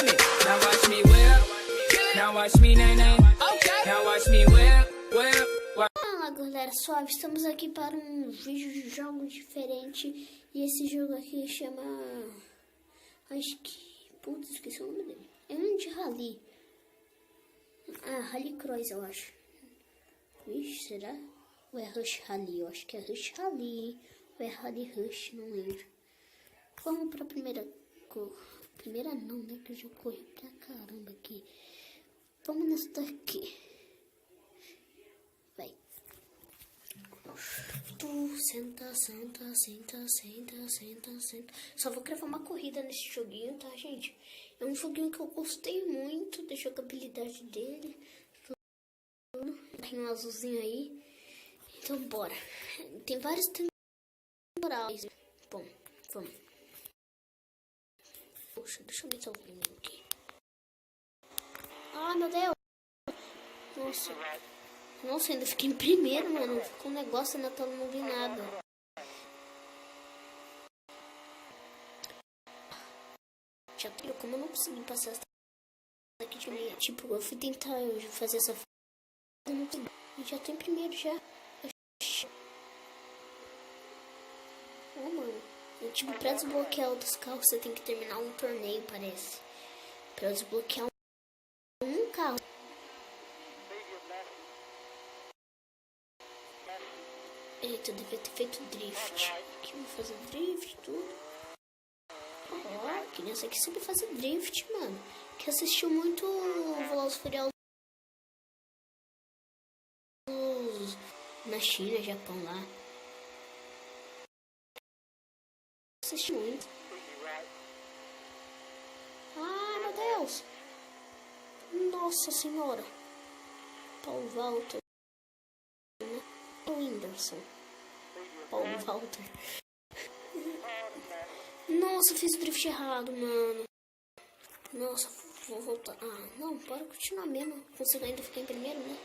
me. Now watch me whip. Now watch me nay nay. Okay. Now watch me whip. Fala galera, suave, estamos aqui para um vídeo de jogo diferente. E esse jogo aqui chama... Acho que... Putz, esqueci o nome dele. É um de rally. Ah, Rally Cross, eu acho. Vixe, será? Ou é Rush Rally? Eu acho que é Rush Rally. Ou é Rally Rush, não lembro. Vamos para a primeira cor. Primeira não, né? Que eu já corri pra caramba aqui. Vamos nessa daqui. Vai. Tu senta, senta, senta, senta, senta, senta. Só vou gravar uma corrida nesse joguinho, tá, gente? É um joguinho que eu gostei muito da jogabilidade dele. Tem um azulzinho aí. Então, bora. Tem vários temporais. Bom, vamos. Poxa, deixa eu meter o volume aqui. Ah, meu Deus. Nossa. Nossa, ainda fiquei em primeiro, mano. Ficou um negócio na tela, não vi nada. Já tenho, como eu não consegui passar essa daqui de meia. Tipo, eu fui tentar fazer essa... Eu não consegui. E já tô em primeiro, já. Oh, mano. E, tipo, pra desbloquear outros carros, você tem que terminar um torneio, parece. Pra desbloquear um carro. Eita, eu devia ter feito drift. Aqui vou fazer drift, tudo. Ó, criança que sempre fazer drift, mano. Que assistiu muito Velozes e Furiosos na China, Japão lá. Assisti muito. Ah, meu Deus. Nossa senhora. Paul Walter. O Whindersson. Paul Walter. Nossa, fiz o drift errado, mano. Nossa, vou voltar. Ah, não, bora continuar mesmo. Consigo ainda ficar em primeiro, né?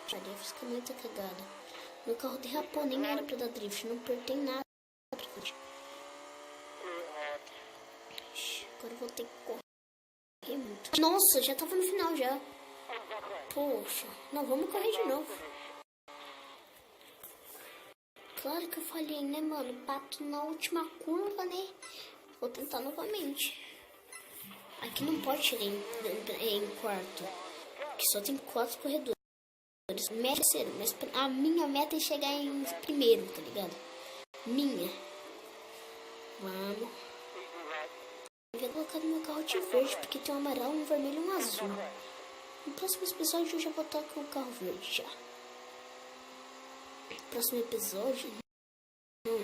Já deve ficar muito cagada. Meu carro derrapou, nem era pra dar drift. Não apertei nada pra frente. Agora eu vou ter que correr muito. Nossa, já tava no final já. Poxa, não, vamos correr de novo. Claro que eu falhei, né, mano? Bato na última curva, né? Vou tentar novamente. Aqui não pode chegar em quarto. Aqui só tem 4 corredores. Meta terceiro, mas a minha meta é chegar em primeiro, tá ligado? Minha. Vamos. Eu vou colocar no meu carro de verde, porque tem um amarelo, um vermelho e um azul. No próximo episódio eu já vou estar com o carro verde já. No próximo episódio... Não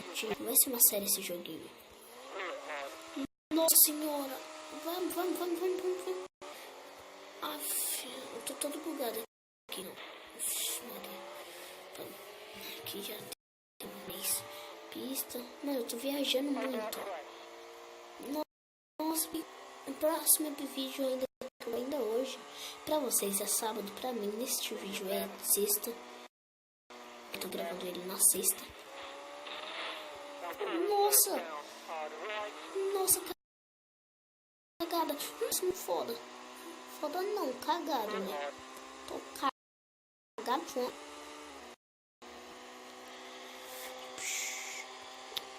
vai ser uma série esse joguinho. Nossa senhora. Vamos. Aff, eu tô todo bugado aqui, não. Ixi, Maria. Vamos. Aqui já tem mais pista. Mano, eu tô viajando muito. Nossa, o próximo vídeo ainda hoje. Pra vocês é sábado, pra mim neste vídeo é sexta. Eu tô gravando ele na sexta. Nossa, cagada. Nossa, foda. Foda não, cagado, né? Tô cagado.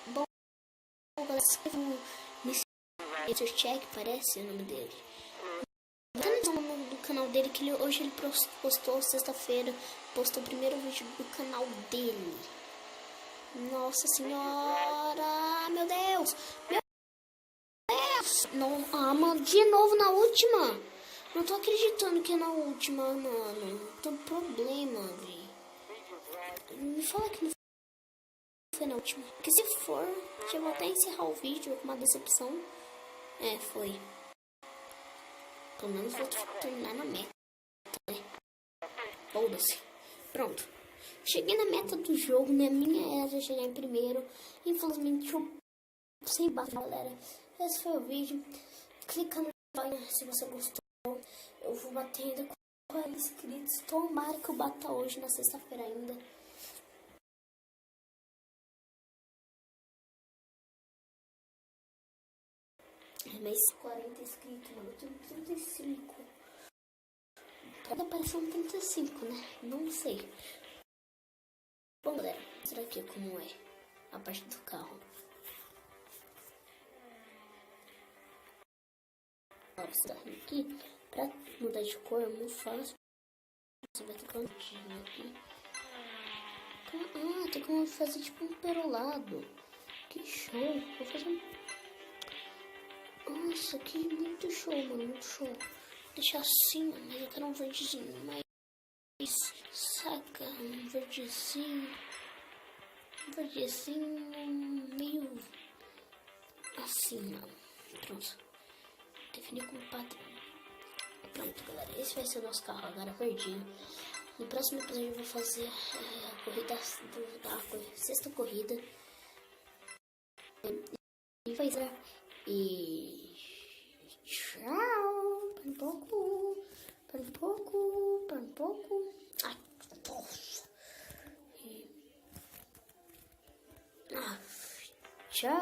Bom, galera, se inscreva nesse Mr. Check, parece o nome dele. Tá no nome do canal dele, que hoje ele postou, sexta-feira, postou o primeiro vídeo do canal dele. Nossa senhora, meu Deus. Não, mano, de novo na última. Não tô acreditando que é na última, mano. Tem problema, velho. Me fala que não foi na última. Porque se for, já vou até encerrar o vídeo com uma decepção. É, foi. Pelo menos vou terminar na meta, né? Foda-se. Pronto. Cheguei na meta do jogo, né? Minha era chegar em primeiro. Infelizmente, eu sem bater, galera. Esse foi o vídeo. Clica no joinha se você gostou. Eu vou bater ainda com 40 inscritos. Tomara que eu bata hoje, na sexta-feira ainda. Mas 40 inscritos, mano. Eu tenho 35. Pode aparecer um 35, né? Não sei. Bom, galera, mostrar aqui como é a parte do carro. Ó, você tá aqui, pra mudar de cor é muito fácil. Você vai ter que aqui. Ah, tem como fazer tipo um perolado. Que show. Vou fazer um... Nossa, que muito show, mano. Muito show. Deixar assim, mas eu quero um verdezinho mais... Saca? Um verdezinho... Um verdezinho meio... Assim, mano. Pronto. Definir como padrão. Pronto, galera. Esse vai ser o nosso carro agora, verdinho. No próximo episódio eu vou fazer a corrida da sexta corrida. E vai ser. E tchau. Para um pouco. Para um pouco. Para um pouco. Ai, nossa. Tchau.